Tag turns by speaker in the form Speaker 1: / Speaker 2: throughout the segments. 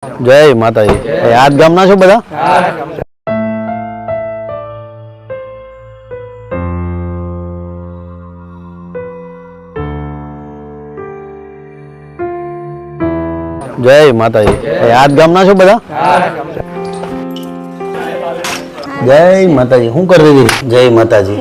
Speaker 1: જય માતાજી. આજ ગામના છો બધા? જય માતાજી. આજ ગામના છો બધા? જય માતાજી. શું કરી રહી? જય માતાજી.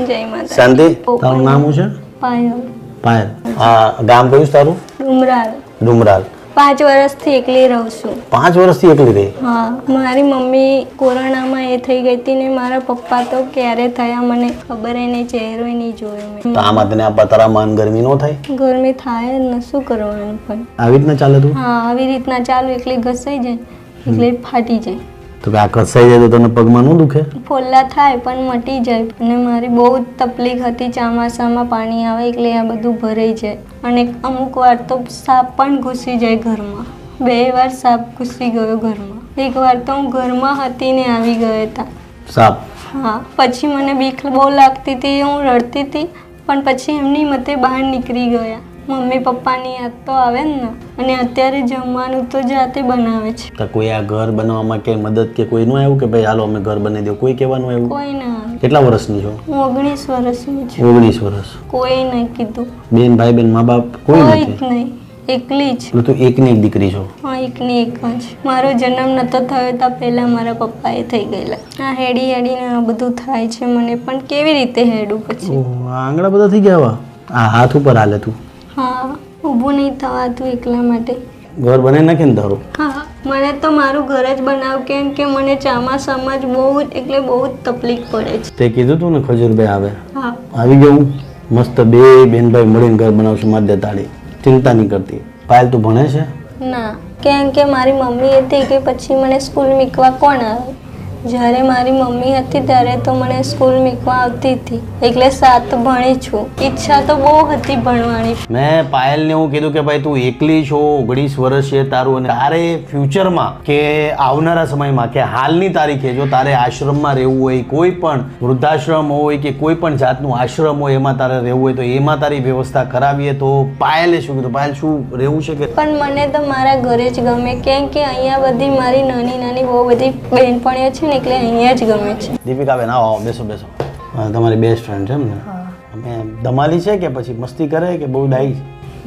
Speaker 1: શાંતિ? તારું નામ શું છે?
Speaker 2: પાયલ.
Speaker 1: પાયલ. હા, ગામ કયું તારું?
Speaker 2: ડુમરાલ.
Speaker 1: ડુમરાલ.
Speaker 2: 5 વર્ષથી એકલી રહું છું.
Speaker 1: 5 વર્ષથી એકલી રહી?
Speaker 2: હા, મારી મમ્મી કોરોનામાં એ થઈ ગઈ હતી ને મારા પપ્પા તો ક્યારે થયા મને ખબર નહીં, ચહેરો નહીં જોયો મેં.
Speaker 1: તો આમાં તને આ પતરામાં ગરમી ન થાય?
Speaker 2: ગરમી થાય જ ને, શું કરવાનું પણ.
Speaker 1: આવી રીતના ચાલે તું?
Speaker 2: હા, આવી રીતના ચાલુ, એકલી ઘસાઈ જાય, એકલી ફાટી જાય.
Speaker 1: તો આ ઘસાઈ જાય તો તને પગમાં ન દુખે?
Speaker 2: ફોલ્લા થાય પણ મટી જાય. અને મારી બહુ જ તકલીફ હતી, ચોમાસામાં પાણી આવે એટલે આ બધું ભરાઈ જાય. અને અમુક વાર તો સાપ પણ ઘૂસી જાય ઘરમાં. 2 વાર સાપ ઘૂસી ગયો ઘરમાં. એક વાર તો હું ઘરમાં હતી ને આવી ગયા હતા
Speaker 1: સાપ.
Speaker 2: હા, પછી મને બીક બહુ લાગતી હતી, હું રડતી હતી, પણ પછી એમની મતે બહાર નીકળી ગયા. મમ્મી પપ્પાની યાદ તો આવે ને. અને અત્યારે જમવાનું તો જાતે બનાવે છે.
Speaker 1: તો કોઈ આ ઘર બનાવવામાં કે મદદ કે કોઈ નું આવ્યું કે ભાઈ હાલો અમે ઘર બનાવી દો, કોઈ કહેવાનું આવ્યું?
Speaker 2: કોઈ ના.
Speaker 1: કેટલા વર્ષની છો?
Speaker 2: હું 19 વર્ષની છું.
Speaker 1: 19 વર્ષ.
Speaker 2: કોઈ નહીં કીધું.
Speaker 1: બેન ભાઈ બેન મા બાપ કોઈ
Speaker 2: કોઈ
Speaker 1: નથી?
Speaker 2: જ નહીં, એકલી જ.
Speaker 1: એટલે તું એકની એક દીકરી છો?
Speaker 2: હા, એકની એક જ. મારો જન્મ નતો થયો તો પહેલા મારા પપ્પાએ થઈ ગયેલા. આ હેડી હેડીને આ બધું થાય છે મને, પણ કેવી રીતે હેડું પછી?
Speaker 1: ઓહ, આંગળા બધા થઈ ગયા. આ હાથ ઉપર હાલે તું?
Speaker 2: હા, ઊભું નહીં થવાતું એકલા માટે.
Speaker 1: ઘર બનાવી નાખે ને તારું?
Speaker 2: હા, મને તો મારું ઘર જ બનાવ, કેમ કે મને ચોમાસામાં જ બહુ જ એટલે બહુ જ તકલીફ પડે છે.
Speaker 1: તે કીધું તું ને ખજૂરભાઈ આવે?
Speaker 2: હા,
Speaker 1: આવી ગયું. મસ્ત બે બેન ભાઈ મળીને ઘર બનાવશું. મારી દે તાળી. ચિંતા નહીં કરતી. પાયલ તું ભણે છે?
Speaker 2: ના, કેમ કે મારી મમ્મી હતી કે પછી મને સ્કૂલ મૂકવા કોણ આવે? જ્યારે મારી મમ્મી હતી ત્યારે તો મને સ્કૂલ મૂકવા આવતી હતી, એટલે 7 ભણી છું. ઈચ્છા તો બહુ હતી ભણવાની.
Speaker 1: મેં પાયલને એવું કીધું કે ભાઈ તું એકલી છો, 19 વર્ષ છે તારું, અને તારે ફ્યુચરમાં કે આવનારા સમયમાં કે હાલની તારીખે જો તારે આશ્રમમાં રહેવું હોય, કોઈ પણ વૃદ્ધાશ્રમ હોય કે કોઈ પણ જાતનું આશ્રમ હોય એમાં તારે રહેવું હોય તો એમાં તારી વ્યવસ્થા કરાવીએ. તો પાયલે શું કીધું? પાયલ શું રહેવું છે કે?
Speaker 2: પણ મને તો મારા ઘરે જ ગમે, કેમ કે અહીંયા બધી મારી નાની નાની બહુ બધી બહેનપણીઓ છે ને, એટલે અહીંયા જ ગમે છે.
Speaker 1: દીપિકા બેન આવો, બેસો બેસો. તમારી બેસ્ટ ફ્રેન્ડ છે એમ ને? અમે ધમાલી છે કે પછી મસ્તી કરે કે બહુ ડાઈ?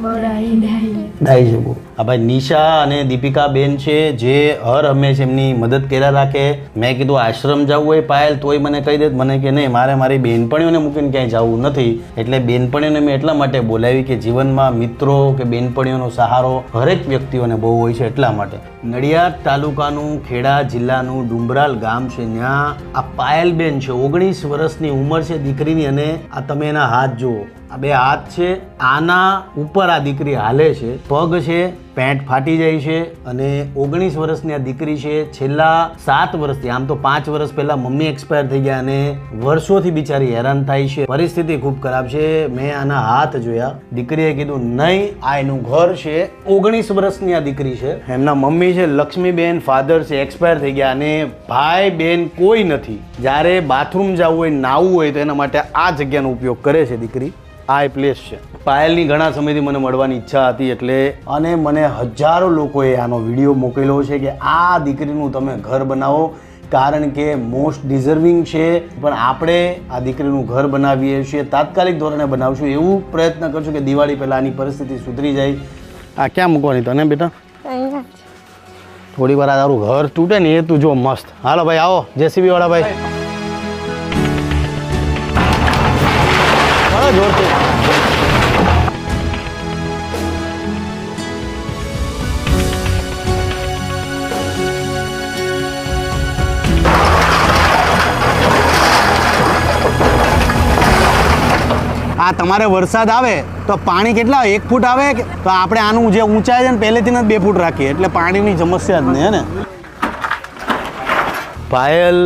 Speaker 1: ડાઈ છે બહુ. આ ભાઈ નિશા અને દીપિકા બેન છે જે હર હંમેશા એમની મદદ કર્યા રાખે. મેં કીધું આશ્રમ જવું હોય પાયલ તોય મને કહી દે, મને કે નહીં મારે મારી બેનપણીઓને મૂકીને ક્યાંય જવું નથી. એટલે બેનપણીઓને મેં એટલા માટે બોલાવી કે જીવનમાં મિત્રો કે બેનપણીઓનો સહારો હરેક વ્યક્તિઓને બહુ હોય છે, એટલા માટે. નડિયાદ તાલુકાનું ખેડા જિલ્લાનું ડુમરાલ ગામ છે, ત્યાં આ પાયલ બેન છે. 19 વર્ષની ઉંમર છે દીકરીની. અને આ તમે એના હાથ જુઓ, આ 2 હાથ છે, આના ઉપર આ દીકરી હાલે છે. પગ છે, પેન્ટ ફાટી જાય છે. અને 19 વર્ષની આ દીકરી છે. છેલ્લા 7 વર્ષથી, આમ તો 5 વર્ષ પહેલા મમ્મી એક્સપાયર થઈ ગયા અને વર્ષોથી બિચારી હેરાન થાય છે. પરિસ્થિતિ ખૂબ ખરાબ છે. મેં આના હાથ જોયા. દીકરીએ કીધું નહીં આ એનું ઘર છે. 19 વર્ષની આ દીકરી છે. એમના મમ્મી છે લક્ષ્મીબેન, ફાધર છે એક્સપાયર થઈ ગયા, અને ભાઈ બેન કોઈ નથી. જ્યારે બાથરૂમ જવું હોય, નાવું હોય તો એના માટે આ જગ્યાનો ઉપયોગ કરે છે દીકરી. આ એ પ્લેસ છે. પાયલની ઘણા સમયથી મને મળવાની ઈચ્છા હતી, એટલે અને મને હજારો લોકોએ આનો વિડીયો મોકલ્યો છે કે આ દીકરીનું તમે ઘર બનાવો, કારણ કે મોસ્ટ ડિઝર્વિંગ છે. પણ આપણે આ દીકરીનું ઘર બનાવીએ છીએ, તાત્કાલિક ધોરણે બનાવશું, એવું પ્રયત્ન કરશું કે દિવાળી પહેલાં આની પરિસ્થિતિ સુધરી જાય. આ ક્યાં મૂકવાની તને બેટા? થોડી વાર આ તારું ઘર તૂટે ને એ તું જો મસ્ત. હાલો ભાઈ આવો, જેસીબી વાળા ભાઈ. જોરથી આ તમારે વરસાદ આવે તો પાણી કેટલા 1 ફૂટ આવે, તો આપણે આનું જે ઊંચાઈ છે ને પહેલેથી જ 2 ફૂટ રાખીએ, એટલે પાણીની સમસ્યા જ નહીં. હે ને? પાયલ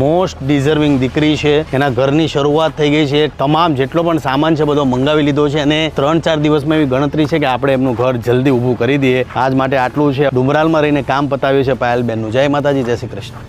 Speaker 1: મોસ્ટ ડિઝર્વિંગ દીકરી છે. એના ઘરની શરૂઆત થઈ ગઈ છે. તમામ જેટલો પણ સામાન છે બધો મંગાવી લીધો છે, અને 3-4 દિવસમાં એવી ગણતરી છે કે આપણે એમનું ઘર જલ્દી ઊભું કરી દઈએ. આજ માટે આટલું છે. ડુમરાલમાં રહીને કામ પતાવ્યું છે પાયલ બેનનું. જય માતાજી, જય શ્રી કૃષ્ણ.